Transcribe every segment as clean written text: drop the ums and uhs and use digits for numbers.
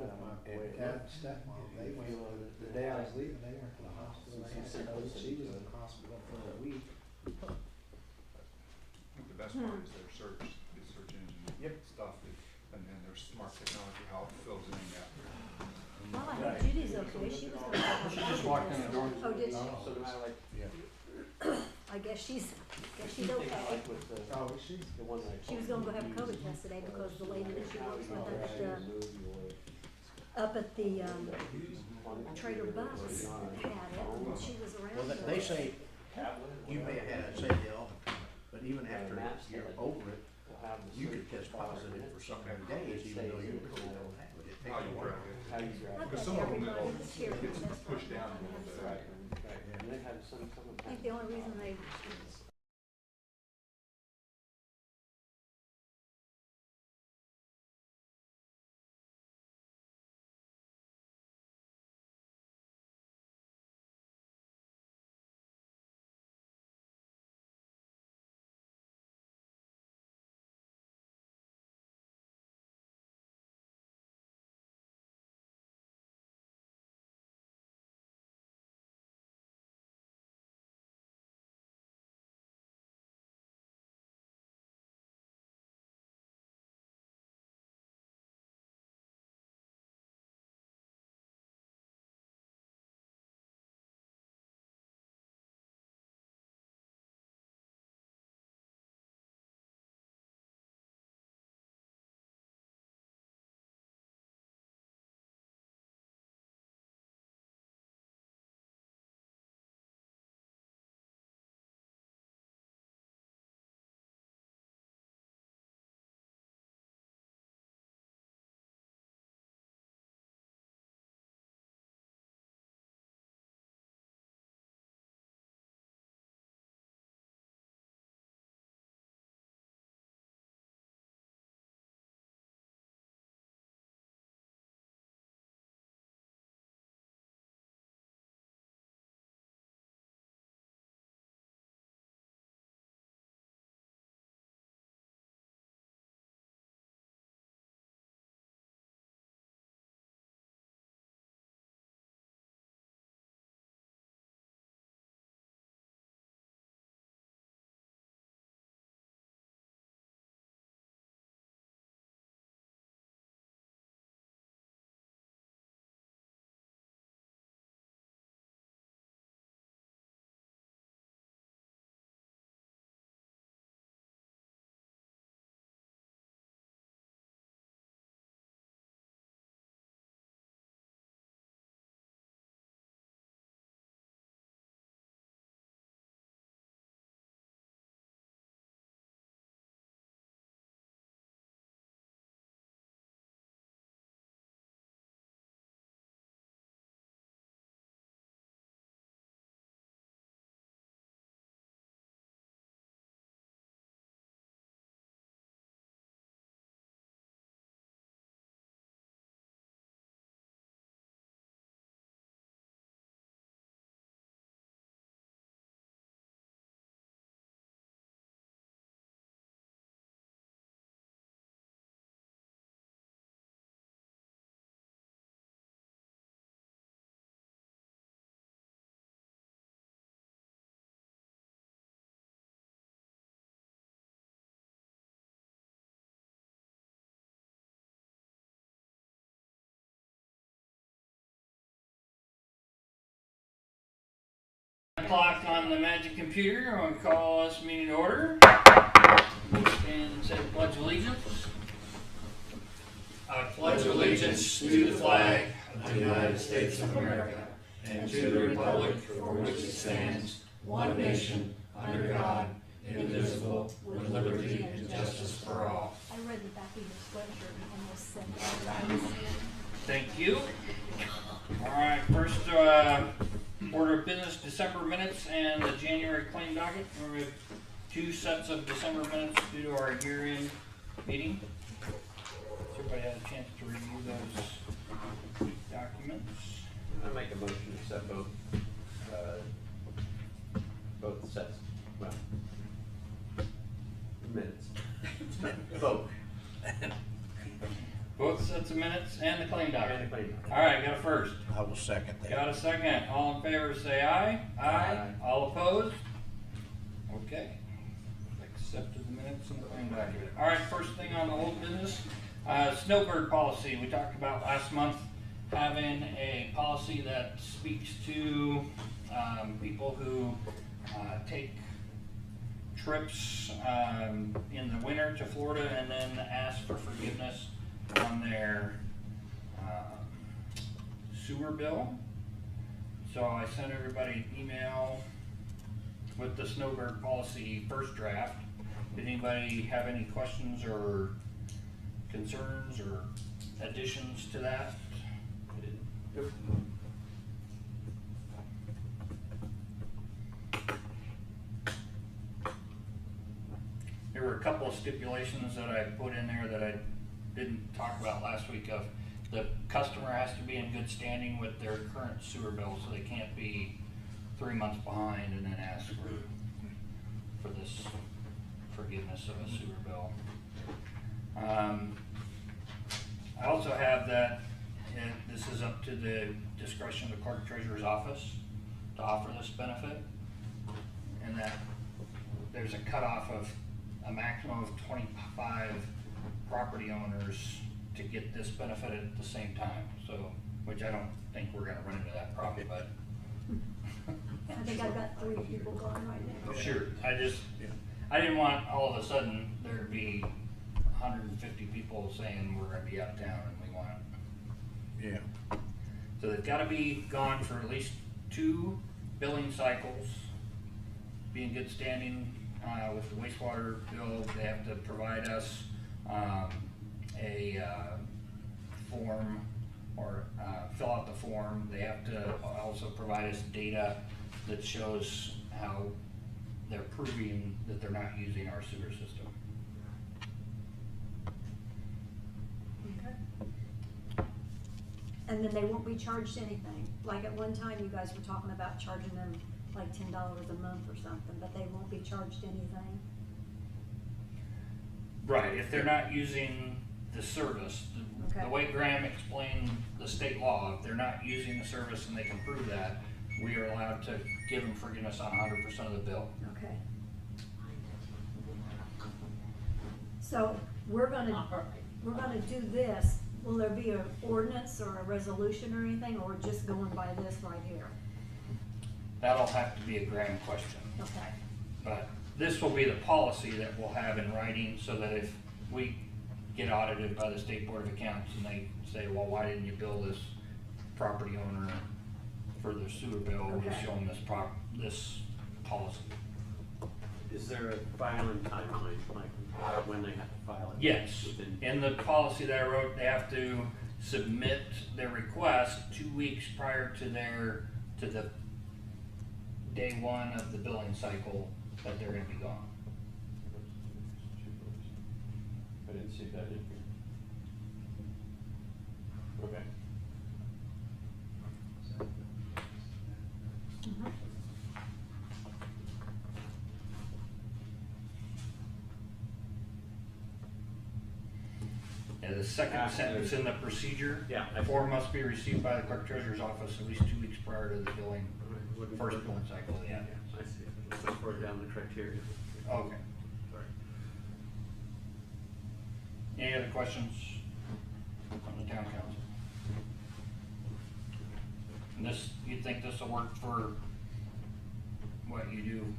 And Kat stepmom, they went, the day I was leaving, they went to the hospital. She was in the hospital for a week. I think the best part is their search engine stuff, and then their smart technology, how it fills in that. Well, I hope Judy's okay. She was going to have She just walked in the door. Oh, did she? So no matter like, I guess she's okay. Oh, she's. She was going to go have a COVID test today because the lady that she works with up at the Trader Bucks had it, and she was around. Well, they say you may have had a same deal, but even after you're over it, you could test positive for so many days, even though you really don't have it. It How takes you a grab while. it. I Because bet some of them, everybody it'll that's here get that's pushed down a right. little bit. I think the only reason they Clock on the magic computer. I'm going to call this meeting to order and say the Pledge of Allegiance. I pledge allegiance to the flag of the United States of America and to the republic for which it stands, one nation, under God, indivisible, with liberty and justice for all. I read the back of your sweatshirt and almost said that. Thank you. All right, first order of business, December minutes and the January claim docket. We have two sets of December minutes due to our year-end meeting. So everybody had a chance to review those documents. I make a motion to accept both sets, well, minutes. Vote. Both sets of minutes and the claim document. And the claim document. All right, got a first. I will second that. Got a second. All in favor say aye. Aye. All opposed? Okay. Accepted the minutes and the claim document. All right, first thing on the old business, Snowbird Policy. We talked about last month having a policy that speaks to people who take trips in the winter to Florida and then ask for forgiveness on their sewer bill. So I sent everybody an email with the Snowbird Policy first draft. Did anybody have any questions or concerns or additions to that? I didn't. Nope. There were a couple of stipulations that I put in there that I didn't talk about last week of the customer has to be in good standing with their current sewer bill, so they can't be 3 months behind and then ask for this forgiveness of a sewer bill. I also have that, and this is up to the discretion of the clerk treasurer's office to offer this benefit, and that there's a cutoff of a maximum of 25 property owners to get this benefit at the same time, so, which I don't think we're gonna run into that problem, but. I think I've got 3 people going right now. Sure, I didn't want all of a sudden there'd be 150 people saying we're gonna be out of town and we want it. Yeah. So they've gotta be gone for at least 2 billing cycles, be in good standing with the wastewater bill. They have to provide us a form or fill out the form. They have to also provide us data that shows how they're proving that they're not using our sewer system. Okay. And then they won't be charged anything. Like at one time, you guys were talking about charging them like $10 a month or something, but they won't be charged anything. Right, if they're not using the service, the Okay. way Graham explained the state law, if they're not using the service and they can prove that, we are allowed to give them forgiveness on 100% of the bill. Okay. So we're gonna do this. Will there be an ordinance or a resolution or anything, or just going by this right here? That'll have to be a Graham question. Okay. But this will be the policy that we'll have in writing, so that if we get audited by the State Board of Accounts and they say, well, why didn't you bill this property owner for their sewer bill, we'll Okay. show them this policy. Is there a filing timeline, like when they have to file it? Yes, Within- in the policy that I wrote, they have to submit their request 2 weeks prior to the day 1 of the billing cycle that they're gonna be gone. I didn't see that in here. Okay. Mhm. And the second sentence in the procedure, Yeah, I the form must be received by the clerk treasurer's office at least 2 weeks prior to the billing, first billing cycle, yeah. I see. Let's look further down the criteria. Okay. Sorry. Any other questions from the town council? And this, you think this will work for what you do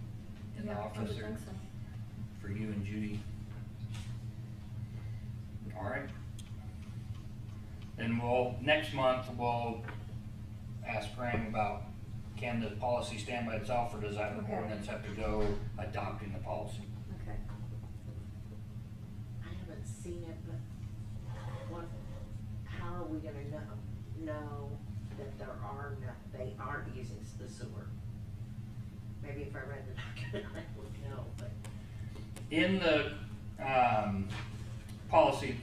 in the Yeah, I office, would or think so. for you and Judy? All right. Then next month, we'll ask Graham about, can the policy stand by itself, or does that Okay. ordinance have to go adopting the policy? Okay. I haven't seen it, but how are we gonna know that they aren't using the sewer? Maybe if I read the document, I would know, but. In the policy,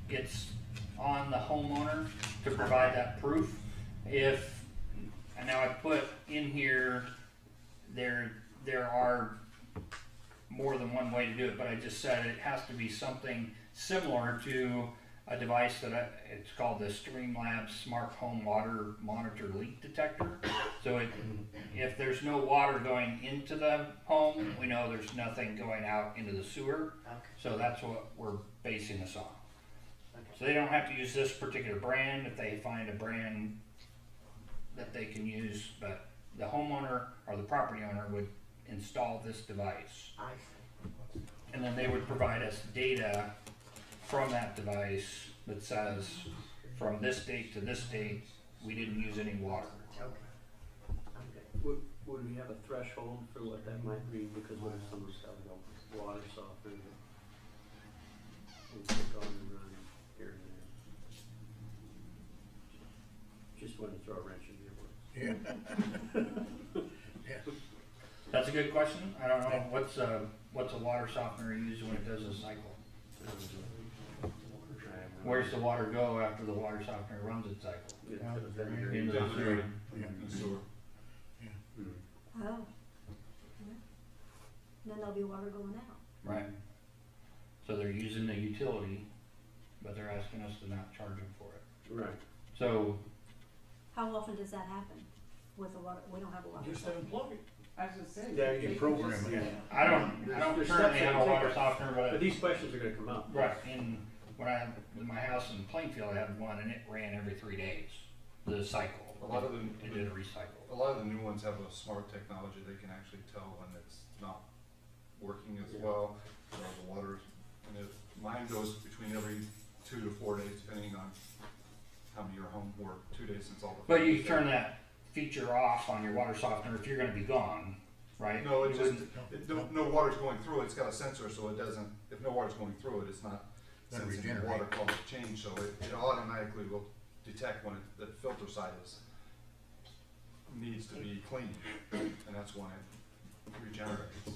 it's on the homeowner to provide that proof. And now I put in here, there are more than one way to do it, but I just said it has to be something similar to a device it's called the Streamlabs Smart Home Water Monitor Leak Detector. So if there's no water going into the home, we know there's nothing going out into the sewer. Okay. So that's what we're basing this on. Okay. So they don't have to use this particular brand if they find a brand that they can use, but the homeowner or the property owner would install this device. I see. And then they would provide us data from that device that says, from this date to this date, we didn't use any water. Okay. I'm good. Would we have a threshold for what that might be? Because what if someone's got a water softener and kick on and run here and there? Just wanted to throw a wrench in your works. That's a good question. I don't know, what's a water softener used when it does a cycle? Where's the water go after the water softener runs its cycle? Into the sewer. The sewer. Oh. Yeah. Then there'll be water going out. Right. So they're using the utility, but they're asking us to not charge them for it. Right. So, How often does that happen with the water? We don't have a water. Just unplug it. As I said. Yeah, you program it. I don't There's currently steps have a that water take- softener, But but, these questions are gonna come up. right, in my house in Plainfield, I had one and it ran every 3 days, the cycle. A lot of them, It did a recycle. a lot of the new ones have a smart technology, they can actually tell when it's not working as well, or the water, and mine goes between every 2 to 4 days, depending on how many are home, or 2 days since all the. But you turn that feature off on your water softener if you're gonna be gone, right? No, it You just, wouldn't- no water's going through it, it's got a sensor, so it doesn't, if no water's going through it, it's not Doesn't sensing the regenerate. water quality change, so it automatically will detect when the filter side needs to be cleaned, and that's when it regenerates.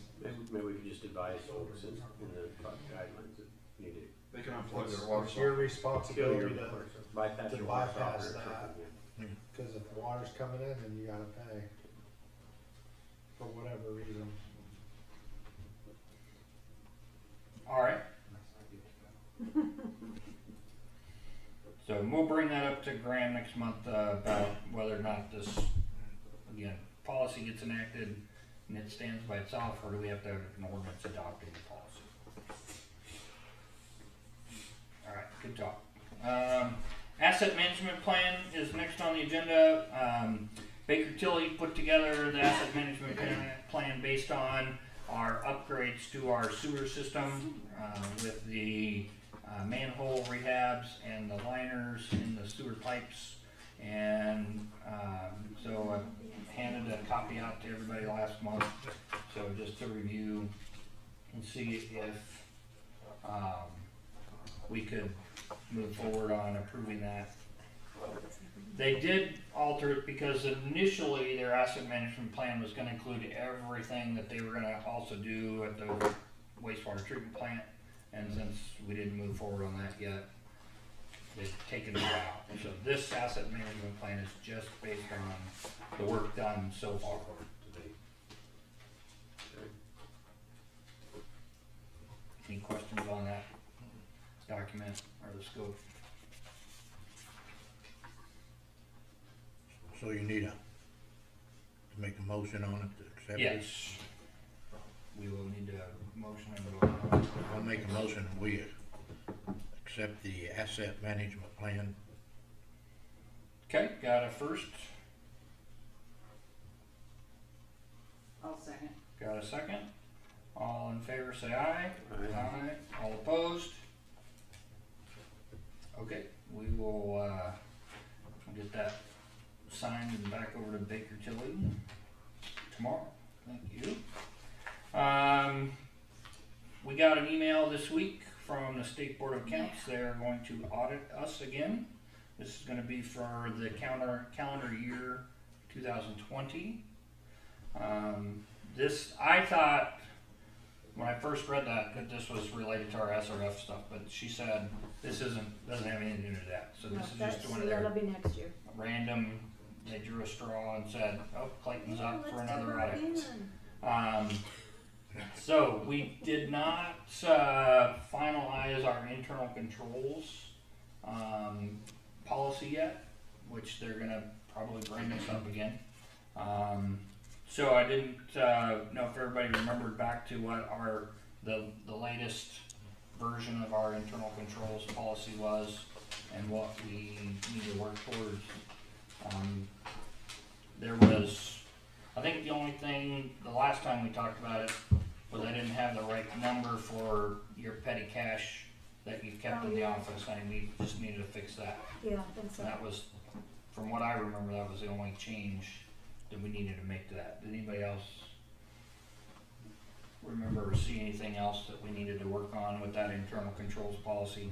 Maybe we could just advise folks in the guidelines that you need to They can unplug their water It's your softener. kill your responsibility to, water, bypass to your water bypass softener. that. cause if water's coming in, then you gotta pay. For whatever reason. All right. So we'll bring that up to Graham next month, about whether or not this, again, policy gets enacted and it stands by itself, or do we have to have an ordinance adopting the policy? All right, good talk. Asset management plan is next on the agenda. Baker Tilly put together the asset management plan based on our upgrades to our sewer system, with the manhole rehabs and the liners in the sewer pipes. And so I handed a copy out to everybody last month, so just to review and see if we could move forward on approving that. They did alter it because initially their asset management plan was gonna include everything that they were gonna also do at the wastewater treatment plant. And since we didn't move forward on that yet, they've taken it out. So this asset management plan is just based on the work done so far. Any questions on that document or the scope? So you need to make a motion on it to accept it? Yes. We will need a motion and vote. I'll make a motion, we accept the asset management plan. Okay, got a first, I'll second. got a second. All in favor say aye. Aye. All opposed? Okay, we will get that signed and back over to Baker Tilly tomorrow. Thank you. We got an email this week from the State Board of Accounts. They're going to audit us again. This is going to be for the calendar year 2020. I thought when I first read that this was related to our SRF stuff, but she said this doesn't have anything to do with that. So No, this is that's, just one of so their that'll be next year. random. They drew a straw and said, "Oh, Clayton's up for Let's do another it audit." again. So we did not finalize our internal controls policy yet, which they're gonna probably bring this up again. So I didn't know if everybody remembered back to what the latest version of our internal controls policy was and what we need to work towards. There was, I think the only thing, the last time we talked about it, was I didn't have the right number for your petty cash that you kept in the office, and we just needed to fix that. Yeah, I think so. That was, from what I remember, that was the only change that we needed to make to that. Did anybody else remember or see anything else that we needed to work on with that internal controls policy?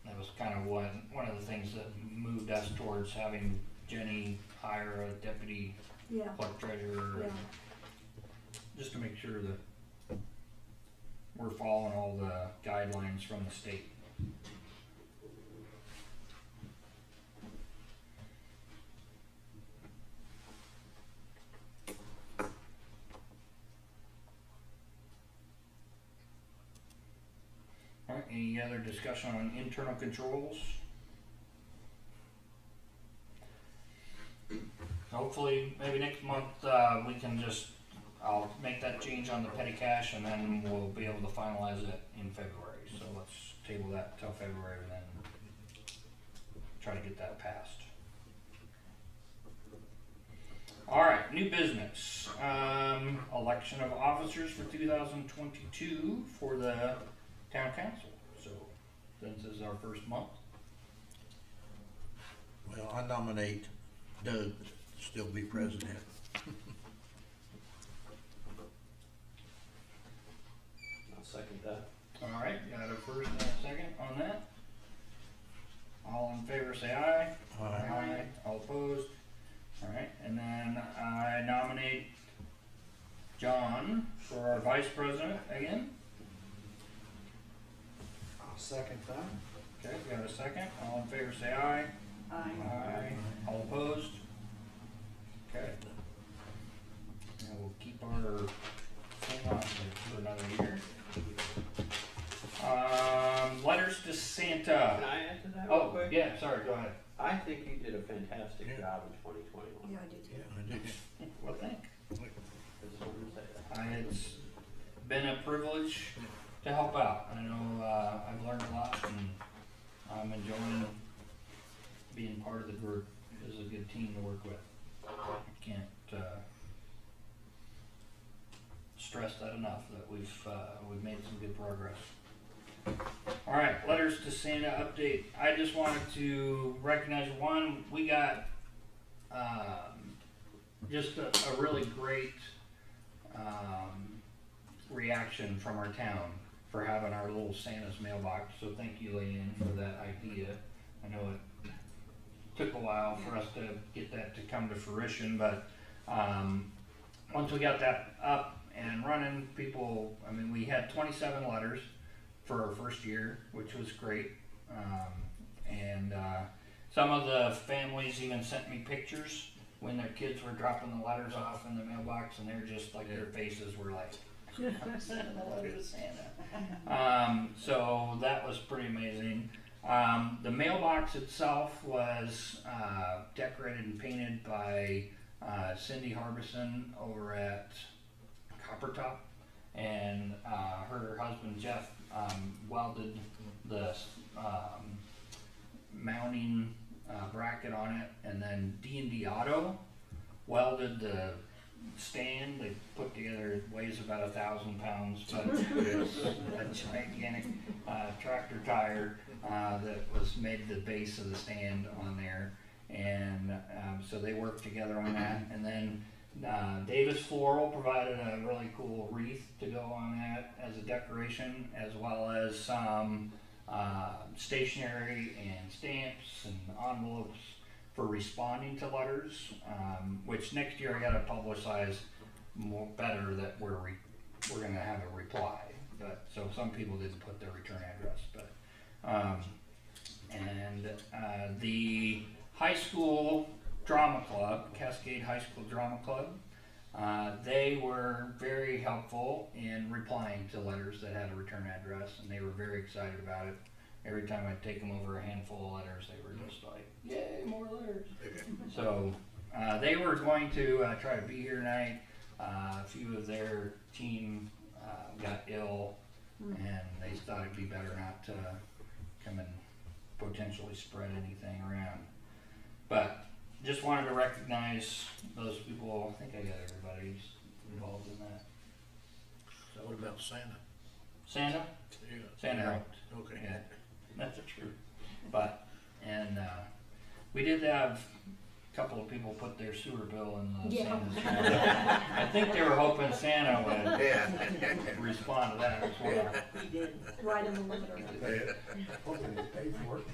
That was kind of one of the things that moved us towards having Jenny hire a deputy Yeah, clerk treasurer, yeah. just to make sure that we're following all the guidelines from the state. All right, any other discussion on internal controls? Hopefully, maybe next month, we can I'll make that change on the petty cash, and then we'll be able to finalize it in February. So let's table that till February and then try to get that passed. All right, new business. Election of officers for 2022 for the town council. So since this is our first month. Well, I nominate Doug to still be president. I'll second that. All right, got a first and a second on that. All in favor say aye. Aye. All opposed? All right, and then I nominate John for our vice president again. I'll second that. Okay, got a second. All in favor say aye. Aye. All opposed? Okay. And we'll keep our thing on for another year. Letters to Santa. Can I add to that real Oh, quick? yeah, sorry, go ahead. I think you did a fantastic Yeah. job in 2021. Yeah, I do too. Yeah, I do. Well, thank. I just wanted to say that. It's been a privilege to help out. I know I've learned a lot, and I'm enjoying being part of the group. It's a good team to work with. I can't stress that enough that we've made some good progress. All right, letters to Santa update. I just wanted to recognize one. We got just a really great reaction from our town for having our little Santa's mailbox. So thank you, Leanne, for that idea. I know it took a while for us to get that to come to fruition, but once we got that up and running, we had 27 letters for our first year, which was great. And some of the families even sent me pictures when their kids were dropping the letters off in the mailbox, and they're just like, their faces were like, I'm sending a letter to Santa. So that was pretty amazing. The mailbox itself was decorated and painted by Cindy Harbison over at Coppertop, and her husband Jeff welded the mounting bracket on it, and then D&D Auto welded the stand. They put together, it weighs about 1,000 pounds, but it's a gigantic tractor tire that was made the base of the stand on there, and so they worked together on that. And then Davis Floral provided a really cool wreath to go on that as a decoration, as well as some stationery and stamps and envelopes for responding to letters, which next year I got to publicize better that we're going to have a reply. But so some people didn't put their return address, but the high school drama club, Cascade High School Drama Club, They were very helpful in replying to letters that had a return address, and they were very excited about it. Every time I'd take them over a handful of letters, they were just like, yay, more letters. So they were going to try to be here tonight. A few of their team got ill, and they thought it'd be better not to come and potentially spread anything around. But just wanted to recognize those people. I think I got everybody involved in that. So What about Santa? Santa? Yeah. Santa helped. Okay. Yeah, that's true. But, and we did have a couple of people put their sewer bill in the Yeah. Santa's. I think they were hoping Santa would Yeah. respond to that as well. He did, right in the limiter. Hoping they paid for it.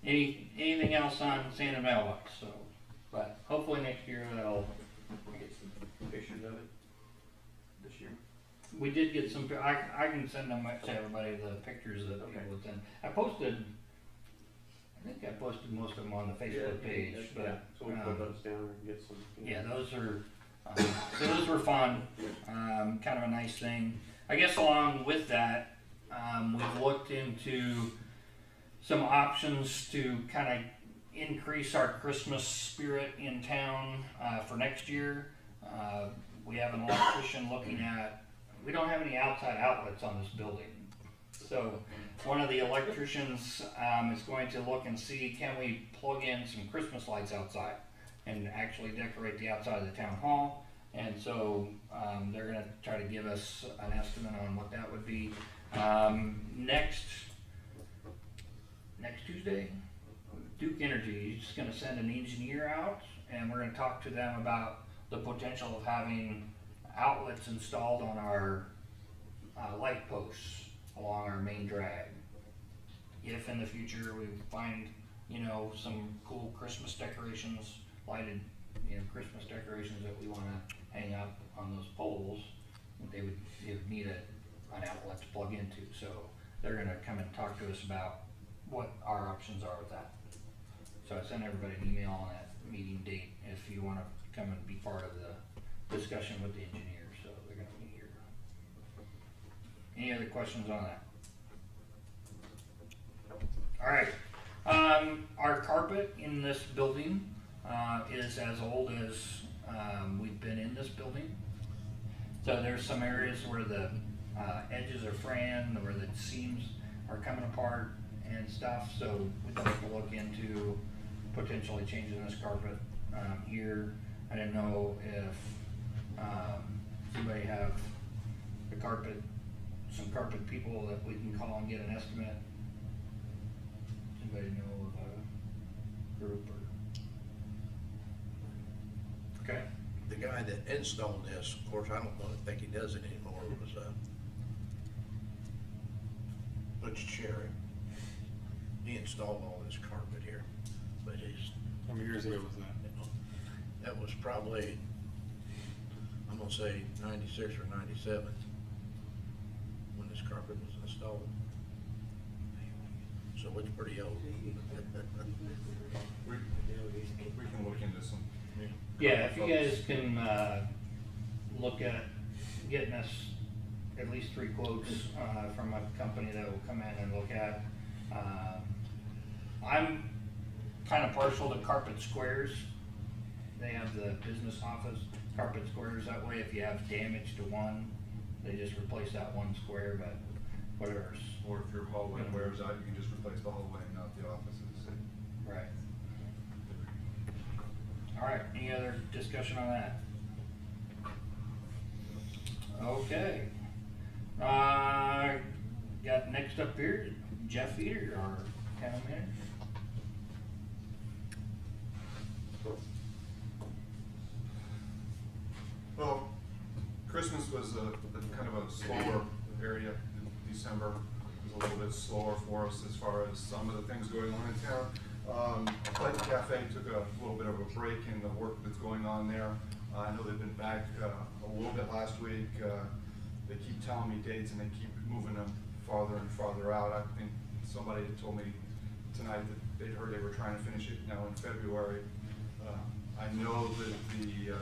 Anything else on Santa mailbox? So, but hopefully next year that'll. Get some pictures of it this year. We did get some. I can send them to everybody the pictures that people would send. I think I posted most of them on the Facebook page, but So we'll put those down and get some. yeah, those are those were fun. Kind of a nice thing. I guess along with that, we've looked into some options to kind of increase our Christmas spirit in town for next year. We have an electrician looking at. We don't have any outside outlets on this building, so one of the electricians is going to look and see, can we plug in some Christmas lights outside and actually decorate the outside of the town hall. And so they're going to try to give us an estimate on what that would be. Next Tuesday, Duke Energy is just going to send an engineer out, and we're going to talk to them about the potential of having outlets installed on our light posts along our main drag. If in the future we find, some cool Christmas decorations, lighted, Christmas decorations that we want to hang up on those poles, they would need an outlet to plug into. So they're going to come and talk to us about what our options are with that. So I sent everybody an email on that meeting date if you want to come and be part of the discussion with the engineers. So they're going to be here. Any other questions on that? All right. Our carpet in this building is as old as we've been in this building. So there's some areas where the edges are fraying, where the seams are coming apart and stuff. So we'd like to look into potentially changing this carpet here. I didn't know if anybody have some carpet people that we can call and get an estimate. Anybody know of a group or? Okay. The guy that installed this, of course, I don't think he does it anymore, was Butch Cherry. He installed all this carpet here, but How many years ago was that? that was probably, I'm gonna say 96 or 97 when this carpet was installed. So it's pretty old. We can look into some. Yeah, if you guys can look at getting us at least 3 quotes from a company that will come in and look at. I'm kind of partial to carpet squares. They have the business office carpet squares. That way, if you have damage to one, they just replace that one square, but whatever. Or if your hallway wears out, you can just replace the hallway, not the offices. Right. All right, any other discussion on that? Okay. Got next up here, Jeff Eater, our town manager. Well, Christmas was a kind of a slower area. December was a little bit slower for us as far as some of the things going on in town. Clayton Cafe took a little bit of a break in the work that's going on there. I know they've been back a little bit last week. They keep telling me dates and they keep moving them farther and farther out. I think somebody had told me tonight that they'd heard they were trying to finish it now in February. I know that the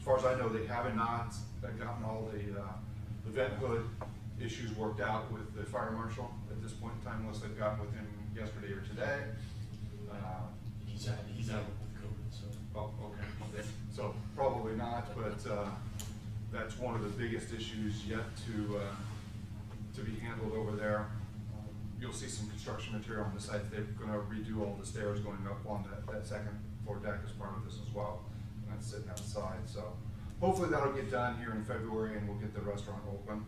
as far as I know, they haven't not gotten all the vent hood issues worked out with the fire marshal at this point in time, unless they've gotten with him yesterday or today. He's out with COVID, so. Oh, okay. So probably not, but that's one of the biggest issues yet to be handled over there. You'll see some construction material on the site. They're going to redo all the stairs going up on that second floor deck as part of this as well. And that's sitting outside. So hopefully that'll get done here in February and we'll get the restaurant open.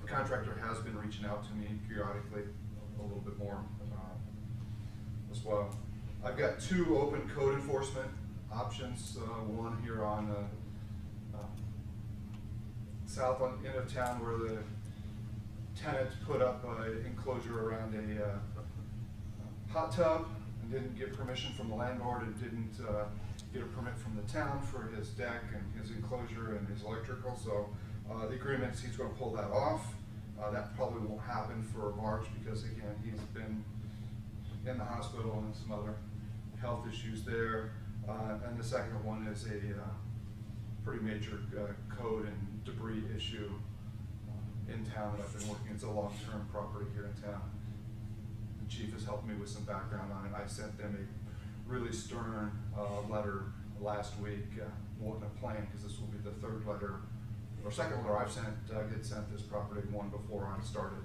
The contractor has been reaching out to me periodically a little bit more as well. I've got 2 open code enforcement options. One here on south end of town where the tenant put up an enclosure around a hot tub and didn't get permission from the landlord and didn't get a permit from the town for his deck and his enclosure and his electrical. So the agreement is he's going to pull that off. That probably won't happen for March because again he's been in the hospital and some other health issues there. And the second one is a pretty major code and debris issue in town that I've been working. It's a long-term property here in town. The chief has helped me with some background on it. I sent them a really stern letter last week, wanting a plan, because this will be the third letter, or second letter I've sent. Doug had sent this property one before I started.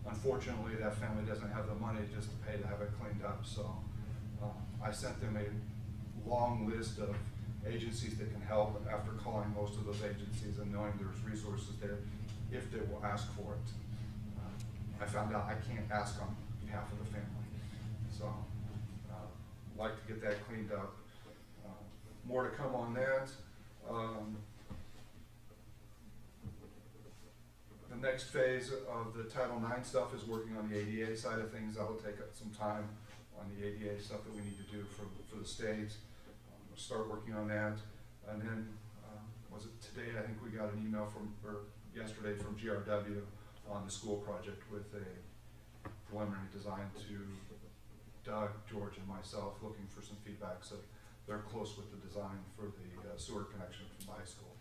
Unfortunately, that family doesn't have the money just to pay to have it cleaned up, so I sent them a long list of agencies that can help after calling most of those agencies and knowing there's resources there if they will ask for it. I found out I can't ask on behalf of the family. So I'd like to get that cleaned up. More to come on that. The next phase of the Title IX stuff is working on the ADA side of things. That'll take up some time on the ADA stuff that we need to do for the state. We'll start working on that. And then, was it today? I think we got an email or yesterday from GRW on the school project with a preliminary design to Doug, George, and myself, looking for some feedback. So they're close with the design for the sewer connection from the high school.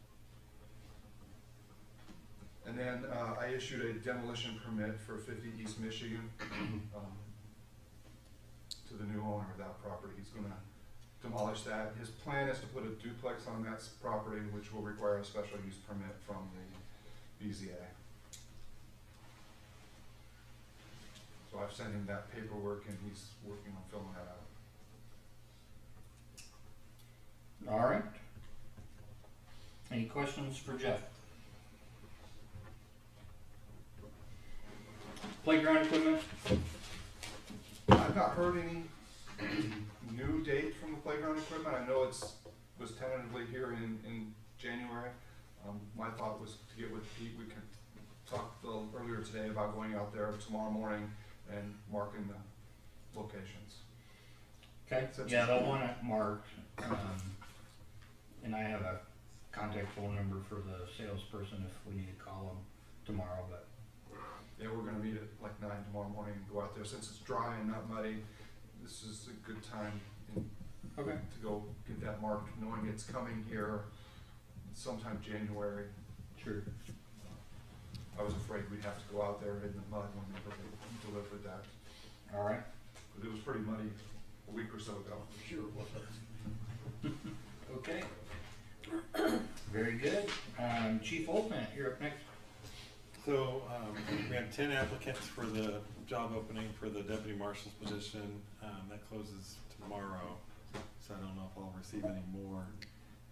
And then I issued a demolition permit for 50 East Michigan to the new owner of that property. He's going to demolish that. His plan is to put a duplex on that property, which will require a special use permit from the BZA. So I've sent him that paperwork and he's working on filling that out. All right. Any questions for Jeff? Playground equipment? I've not heard any new date from the playground equipment. I know it was tentatively here in January. My thought was to get with Pete. We talked a little earlier today about going out there tomorrow morning and marking the locations. Okay, yeah, they'll want it marked, and I have a contact phone number for the salesperson if we need to call them tomorrow, but. Yeah, we're gonna meet at like 9 tomorrow morning and go out there. Since it's dry and not muddy, this is a good time to go get that marked, knowing it's coming here sometime January. Sure. I was afraid we'd have to go out there in the mud when we delivered that. All right. But it was pretty muddy a week or so ago. Sure it was. Okay. Very good. Chief Oldman, you're up next. So we have 10 applicants for the job opening for the deputy marshal's position. That closes tomorrow, so I don't know if I'll receive any more.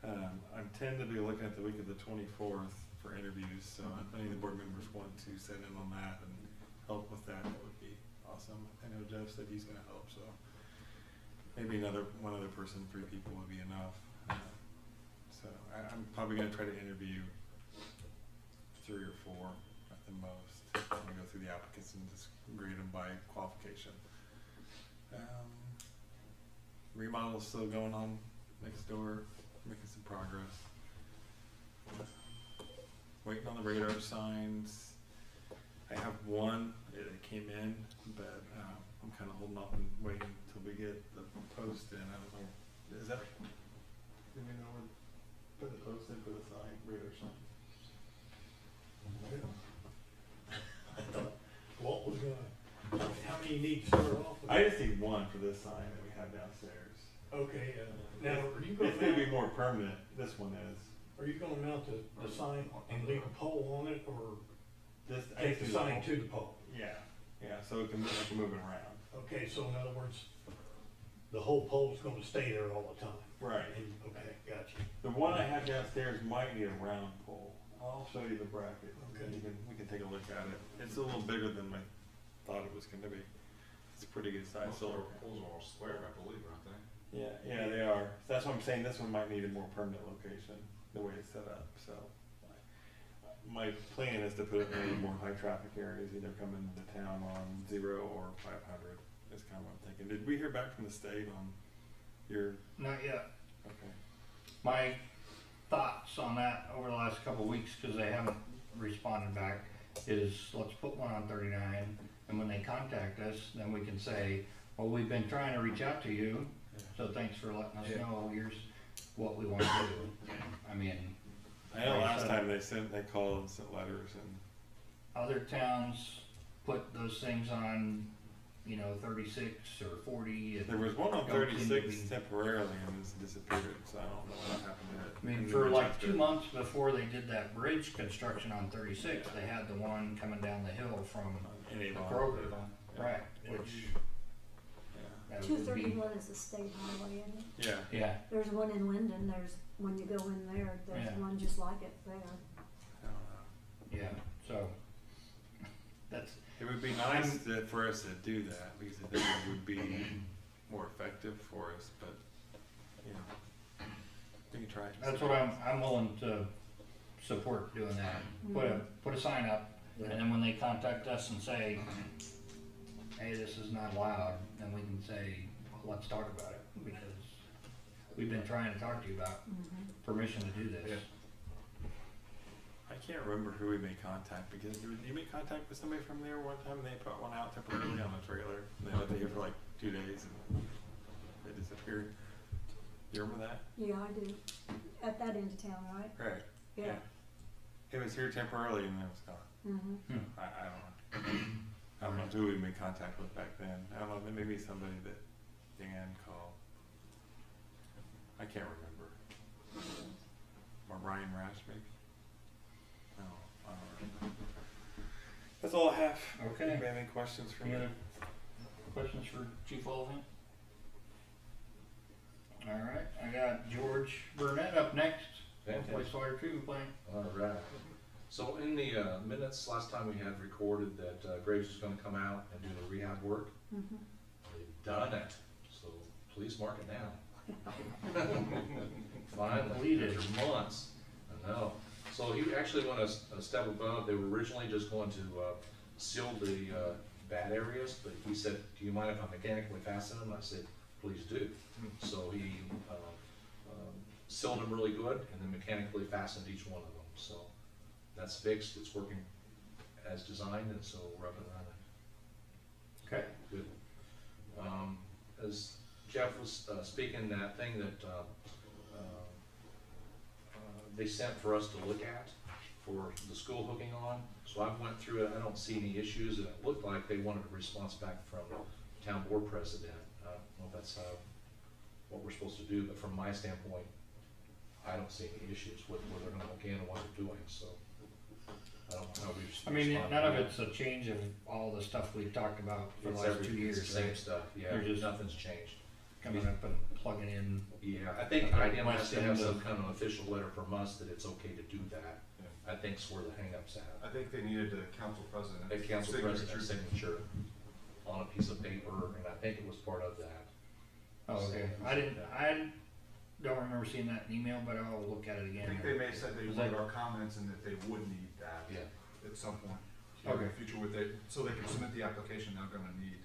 I intend to be looking at the week of the 24th for interviews, so if any of the board members want to sit in on that and help with that, that would be awesome. I know Jeff said he's going to help, so maybe one other person, 3 people would be enough. So I'm probably going to try to interview 3 or 4 at the most. I'm going to go through the applicants and just grade them by qualification. Remodel's still going on next door, making some progress. Waiting on the radar signs. I have one that came in, but I'm kind of holding off and waiting until we get the post in. I don't know. Is that? Do we know many you need to start off with? I just need one for this sign that we have downstairs. Okay, now, are you gonna It's gonna be mount, more permanent, this one is. are you gonna mount the sign and leave a pole on it, or This, I take the just do sign whole- to the pole? Yeah, so it can move it around. Okay, so in other words, the whole pole's gonna stay there all the time? Right. And, okay, gotcha. The one I have downstairs might need a round pole. I'll show you the bracket. Okay. We can take a look at it. It's a little bigger than I thought it was gonna be. It's a pretty good size. Most of our poles are all square, I believe, aren't they? Yeah, they are. That's what I'm saying, this one might need a more permanent location, the way it's set up, so. My plan is to put it in more high traffic areas, either coming into town on 0 or 500, is kind of what I'm thinking. Did we hear back from the state on your, Not yet. okay, My thoughts on that over the last couple of weeks, because they haven't responded back, is let's put one on 39, and when they contact us, then we can say, well, we've been trying to reach out to you, so thanks for letting us know, here's what we want to do. I mean, I know last Right, time they called and sent letters and, other towns put those things on, 36 or 40. And there was one on don't seem to 36 be- temporarily and it's disappeared, so I don't know what happened to it. I mean, for like 2 months before they did that bridge construction on 36, they had the one coming down the hill from In Avon. Kroger. Yeah. Right, which. that Two would be- thirty-one is a state highway, isn't it? Yeah, Yeah, There's one in Linden, when you go in there, there's Yeah. one just like it there. I don't know. yeah, so, that's, It would be nice for us to do that, because I think it would be more effective for us, but, we can try it. that's what I'm willing to support doing that. Put a sign up, and then when they contact us and say, hey, this is not allowed, then we can say, let's talk about it, because we've been trying to talk to you about permission to do this. I can't remember who we made contact, because did you make contact with somebody from there one time, and they put one out temporarily on a trailer, and they left it here for like 2 days, and they disappeared. You remember that? Yeah, I do. At that end of town, right? Right. Yeah. It was here temporarily, and then it was gone. Mm-hmm. I don't know. I don't know who we made contact with back then. I don't know, maybe somebody that Dan called. I can't remember. Or Ryan Rash, maybe? No, I don't remember. That's all I have. Okay. Anybody have any questions for me? Any other questions for Chief Oliphant? All right, I got George Burnett up next. Wastewater treatment plant. All right. So in the minutes, last time we had recorded that Graves was gonna come out and do the rehab work. Mm-hmm. They've done it, so please mark it down. Finally, after months, I know. So he actually went a step above. They were originally just going to seal the bad areas, but he said, do you mind if I mechanically fasten them? I said, please do. So he sealed them really good and then mechanically fastened each one of them. So that's fixed, it's working as designed, and so we're up and running. Okay. Good. As Jeff was speaking, that thing that they sent for us to look at for the school hooking on, so I went through it, I don't see any issues, and it looked like they wanted a response back from town board president. I don't know if that's what we're supposed to do, but from my standpoint, I don't see any issues with where they're gonna look in and what they're doing, so. I don't know how we I mean, respond none to of that. it's a change of all the stuff we've talked about for the It's last everything. 2 years, It's the same right? stuff, yeah, They're just- nothing's changed. Coming up and plugging in. Yeah, I think Okay, IDM has west to have end some of- kind of official letter from us that it's okay to do that. I think's where the hang-up's at. I think they needed a council president. A council signature. president's signature on a piece of paper, and I think it was part of that. Oh, okay. I don't remember seeing that in email, but I'll look at it I again. think they may have said they Was wanted that- our comments and that they would need that Yeah. at some point. Okay. In the future with it, so they can submit the application, they're gonna need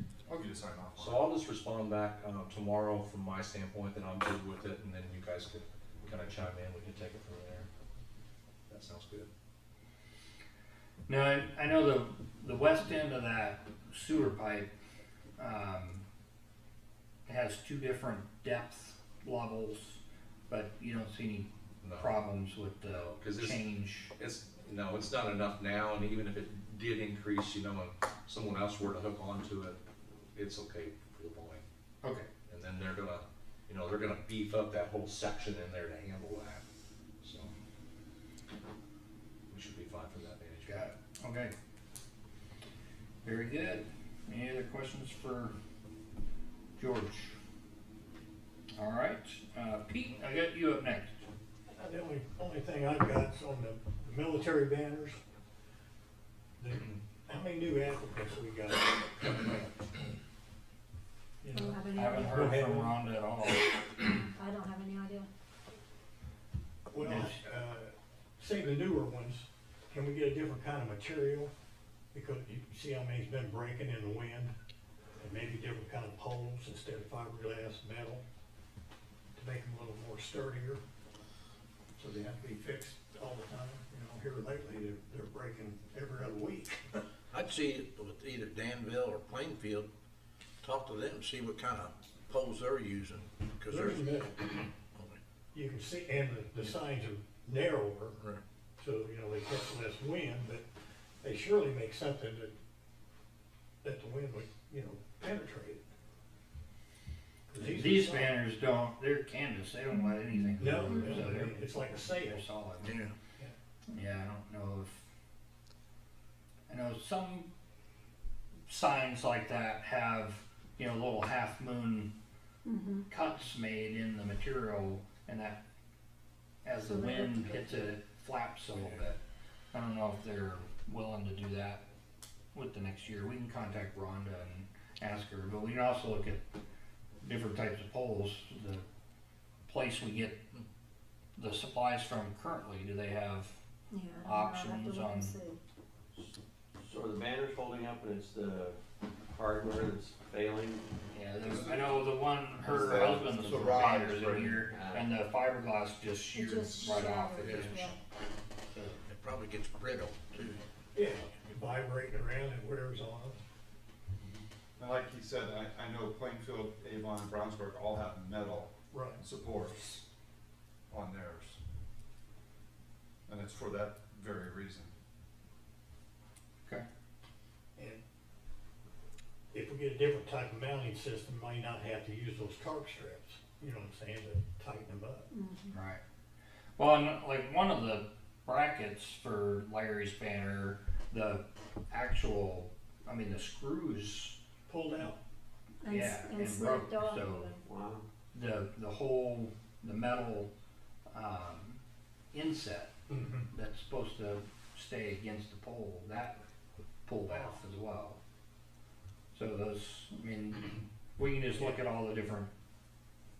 you to sign off on it. So I'll just respond back tomorrow from my standpoint that I'm good with it, and then you guys could kind of chime in, we can take it from there. That sounds good. Now, I know the west end of that sewer pipe, has 2 different depth levels, but you don't see any No. problems with the 'Cause it's- change. It's not enough now, and even if it did increase, and someone else were to hook onto it, it's okay for the mowing. Okay. And then they're gonna, they're gonna beef up that whole section in there to handle that, so. We should be fine for that management. Got it, okay. Very good. Any other questions for George? All right, Pete, I got you up next. The only thing I've got is on the military banners. How many new applicants we got coming up? You I don't know, have any Haven't idea. heard from Rhonda at all. I don't have any idea. well, say the newer ones, can we get a different kind of material? Because you see how many's been breaking in the wind, and maybe different kind of poles instead of fiberglass metal to make them a little more sturdier, so they have to be fixed all the time. Here lately, they're breaking every other week. I'd see it with either Danville or Plainfield, talk to them, see what kind of poles they're using, because There's there's. metal. You can see, and the signs are narrower, Right. so, they catch less wind, but they surely make something that the wind would, penetrate. 'Cause These are solid. banners don't, they're canvas, they don't let anything No, move, no, so it's like a sail. they're solid. Yeah. Yeah, I don't know if, I know some signs like that have, little half moon cuts made in the material, and that, as the So they have wind to- hits it, it flaps a little bit. I don't know if they're willing to do that with the next year. We can contact Rhonda and ask her, but we can also look at different types of poles. The place we get the supplies from currently, do they have Yeah, I'll have to options look and on- see. So are the banners holding up and it's the hardware that's failing? Yeah, I know the one, her The- husband's the put rod banners is in breaking. here, and the fiberglass just It sheared just right off. shattered, It just, yeah. It probably gets brittle too. Yeah, vibrating around and wears on them. And like he said, I know Plainfield, Avon, and Brownsburg all have metal Right. supports on theirs. And it's for that very reason. okay, And if we get a different type of mounting system, might not have to use those tarp strips, you know what I'm saying, to tighten them up. right. Well, and like one of the brackets for Larry's banner, the actual, the screws, Pulled out. And, yeah, and and snapped broke, off so Wow. the metal, inset Mm-hmm. that's supposed to stay against the pole, that pulled off as well. So those, we can just look at all the different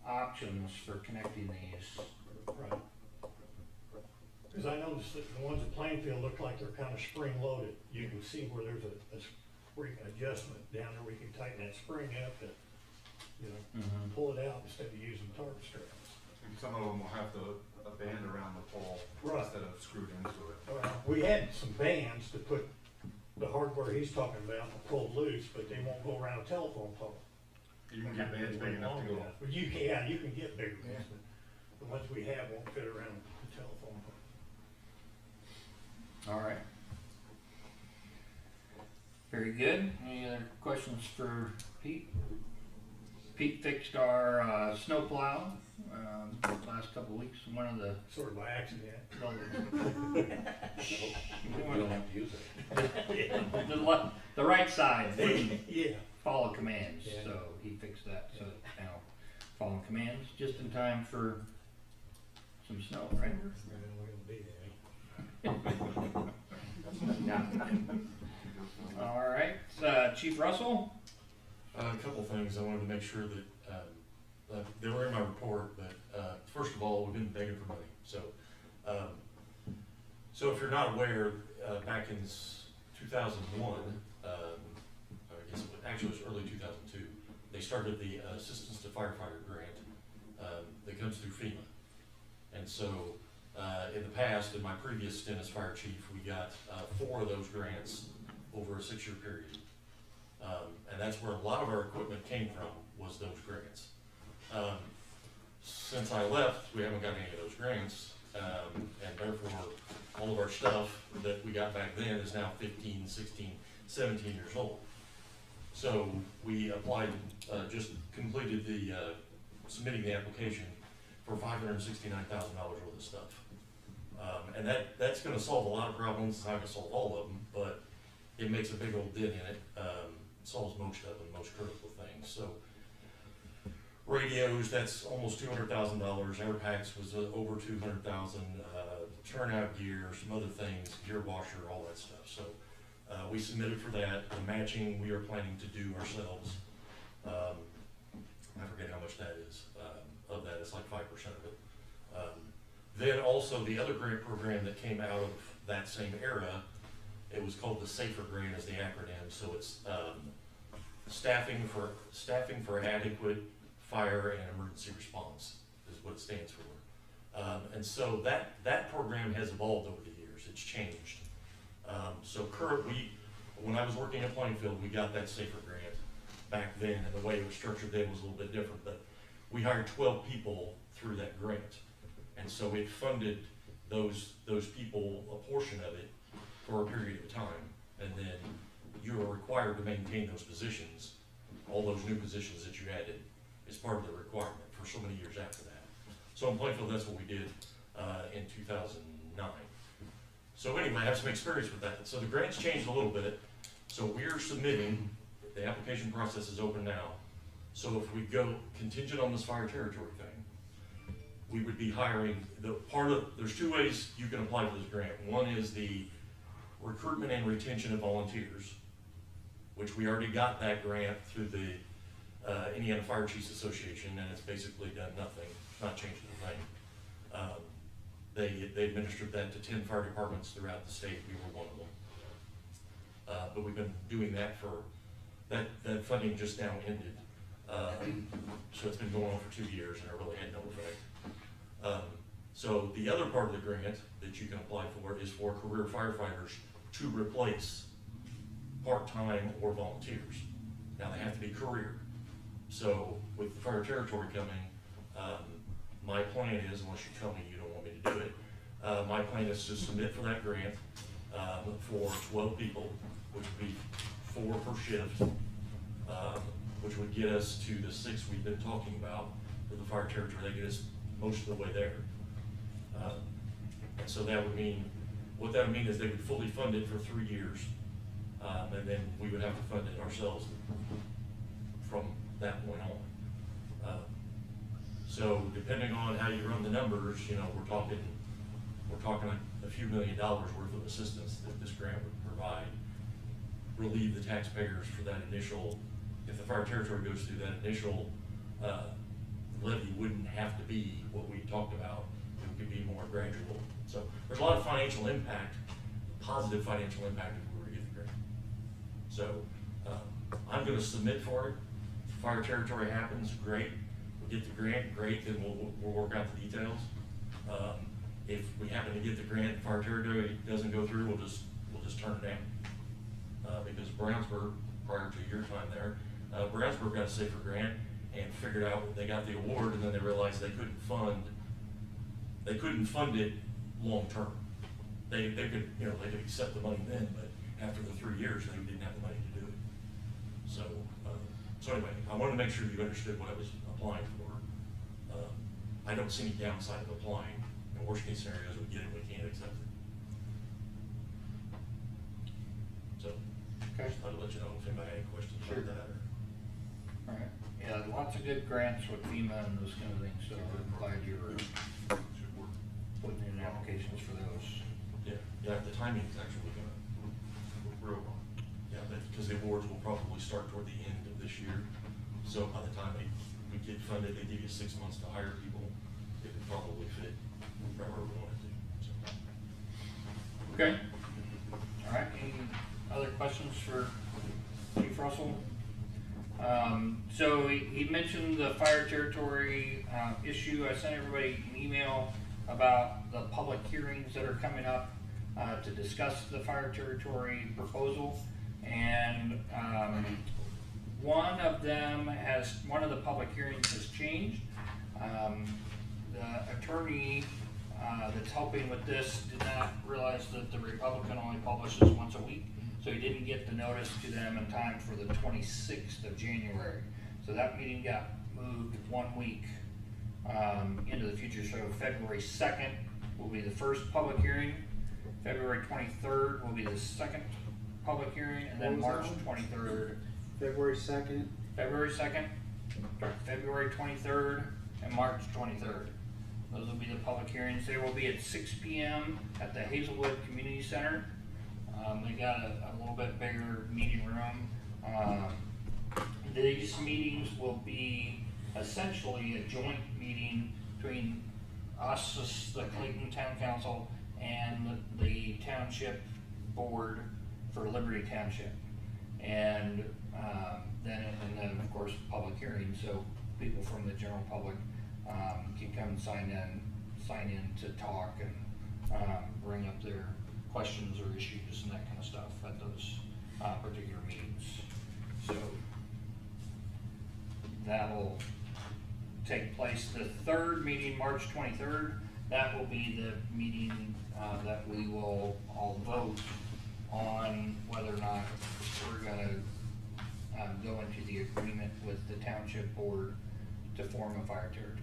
options for connecting these. Right. Because I noticed that the ones at Plainfield look like they're kind of spring-loaded. You can see where there's a spring adjustment down there where you can tighten that spring up and, pull it out instead of using tarp strips. And some of them will have a band around the pole Right. instead of screwed into it. We had some bands to put the hardware he's talking about to pull loose, but they won't go around a telephone pole. You can get bands big enough to go. Well, you can get bigger ones, but the ones we have won't fit around the telephone pole. All right. Very good. Any other questions for Pete? Pete fixed our snowplow last couple of weeks. One of the Sort of by accident. We don't have to use it. the right side didn't Yeah. follow commands, Yeah. so he fixed that. So it's now following commands just in time for some snow, right? All right, Chief Russell. A couple things I wanted to make sure that, they were in my report, but, first of all, we've been begging for money, so. So if you're not aware, back in 2001, I guess actually it was early 2002, they started the Assistance to Firefighter Grant, that comes through FEMA. And so, in the past, in my previous stint as fire chief, we got 4 of those grants over a 6-year period. And that's where a lot of our equipment came from, was those grants. Since I left, we haven't got any of those grants, and therefore, all of our stuff that we got back then is now 15, 16, 17 years old. So we applied, just completed the, submitting the application for $569,000 worth of stuff. And that's gonna solve a lot of problems. It's not gonna solve all of them, but it makes a big old dent in it. Solves most of them, most critical things. So radios, that's almost $200,000. Air packs was over 200,000. Turnout gear, some other things, gear washer, all that stuff. So we submitted for that. The matching we are planning to do ourselves. I forget how much that is. Of that, it's like 5% of it. Then also the other grant program that came out of that same era, it was called the SAFER grant as the acronym. So it's staffing for adequate fire and emergency response is what it stands for. And so that program has evolved over the years. It's changed. So when I was working at Plainfield, we got that SAFER grant back then, and the way it was structured then was a little bit different, but we hired 12 people through that grant. And so it funded those people, a portion of it, for a period of time. And then you are required to maintain those positions, all those new positions that you added, is part of the requirement for so many years after that. So in Plainfield, that's what we did in 2009. So anyway, I have some experience with that. So the grant's changed a little bit. So we're submitting, the application process is open now. So if we go contingent on this fire territory thing, we would be hiring, there's two ways you can apply for this grant. One is the recruitment and retention of volunteers, which we already got that grant through the Indiana Fire Chiefs Association, and it's basically done nothing, not changed a thing. They administered that to 10 fire departments throughout the state. We were one of them. But we've been doing that for, that funding just now ended. So it's been going on for 2 years, and it really had no effect. So the other part of the grant that you can apply for is for career firefighters to replace part-time or volunteers. Now they have to be career. So with the fire territory coming, my plan is, unless you tell me you don't want me to do it, my plan is to submit for that grant for 12 people, which would be 4 per shift, which would get us to the 6 we've been talking about for the fire territory. That get us most of the way there. And so that would mean, what that would mean is they would fully fund it for 3 years, and then we would have to fund it ourselves from that point on. So depending on how you run the numbers, you know, we're talking a few $1 million worth of assistance that this grant would provide, relieve the taxpayers for that initial, if the fire territory goes through that initial levy wouldn't have to be what we talked about. It could be more gradual. So there's a lot of financial impact, positive financial impact if we were to get the grant. So I'm going to submit for it. If fire territory happens, great. We get the grant, great, then we'll work out the details. If we happen to get the grant, fire territory doesn't go through, we'll just turn it down. Because Brownsburg, prior to your time there, Brownsburg got a SAFER grant and figured out they got the award, and then they realized they couldn't fund it long term. They could, you know, they could accept the money then, but after the 3 years, they didn't have the money to do it. So, so anyway, I wanted to make sure you understood what I was applying for. I don't see any downside of applying. In worst case scenarios, we get it, we can't accept it. So, Okay. just thought I'd let you know if anybody had any questions Sure. about that. All right. Yeah, lots of good grants with FEMA and those kind of things, so I'm glad you're putting in applications for those. Yeah, the timing is actually real wrong. Yeah, because the awards will probably start toward the end of this year. So by the time we get funded, they give you 6 months to hire people. It would probably fit wherever we want it to. So. Okay. All right, any other questions for Chief Russell? So he mentioned the fire territory issue. I sent everybody an email about the public hearings that are coming up to discuss the fire territory proposal. And one of the public hearings has changed. The attorney that's helping with this did not realize that the Republican only publishes once a week. so he didn't get the notice to them in time for the 26th of January. So that meeting got moved 1 week into the future. So February 2nd will be the first public hearing. February 23rd will be the second public hearing, and then What was March that one? 23rd. February 2nd. February 2nd, February 23rd, and March 23rd. Those will be the public hearings. They will be at 6 p.m. at the Hazelwood Community Center. They got a little bit bigger meeting room. These meetings will be essentially a joint meeting between us, the Clayton Town Council, and the Township Board for Liberty Township. And then of course public hearings, so people from the general public can come and sign in to talk and bring up their questions or issues and that kind of stuff at those particular meetings. So that'll take place the third meeting, March 23rd. That will be the meeting that we will all vote on whether or not we're gonna go into the agreement with the township board to form a fire territory.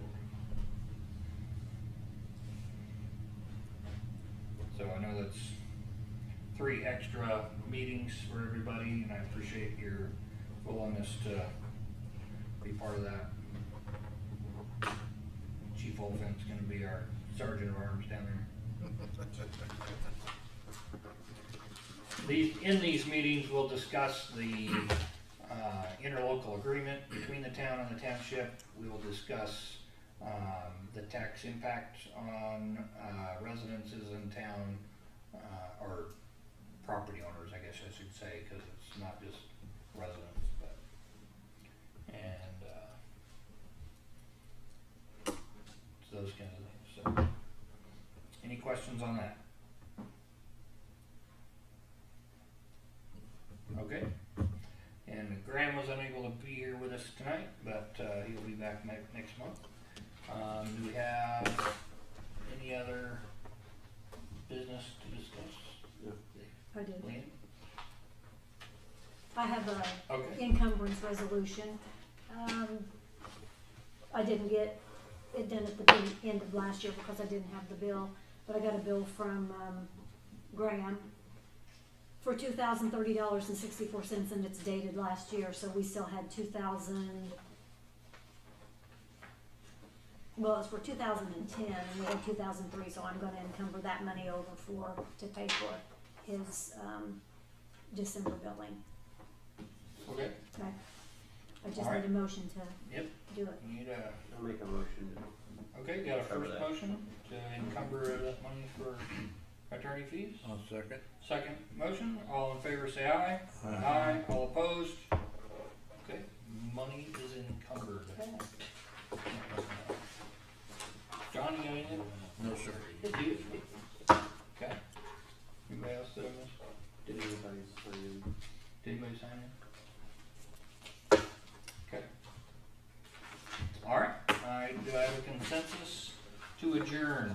So I know that's 3 extra meetings for everybody, and I appreciate your willingness to be part of that. Chief Olfen's gonna be our sergeant of arms down there. In these meetings, we'll discuss the interlocal agreement between the town and the township. We will discuss the tax impact on residences in town, or property owners, I guess I should say, because it's not just residents, but, and those kinds of things. So, any questions on that? Okay. And Graham was unable to be here with us tonight, but he'll be back next month. Do we have any other business to discuss? I do. Leanne? I have a Okay. encumbrance resolution. I didn't get it done at the end of last year because I didn't have the bill, but I got a bill from Graham for $2,030.64, and it's dated last year, so we still had 2,000. Well, it's for 2010, and we had 2003, so I'm going to encumber that money over to pay for his December billing. Okay. Okay. I just All right. need a motion to Yep. do it. You need a, I'll make a motion. okay, got a Cover first that. motion to encumber that money for attorney fees? I'll second. Second motion, all in favor say aye. Aye. All opposed? Okay, money is encumbered. John, you got anything? No, sir. Do you? Okay. Anybody else doing this? Did anybody sign? Did anybody sign in? Okay. All right, do I have a consensus to adjourn?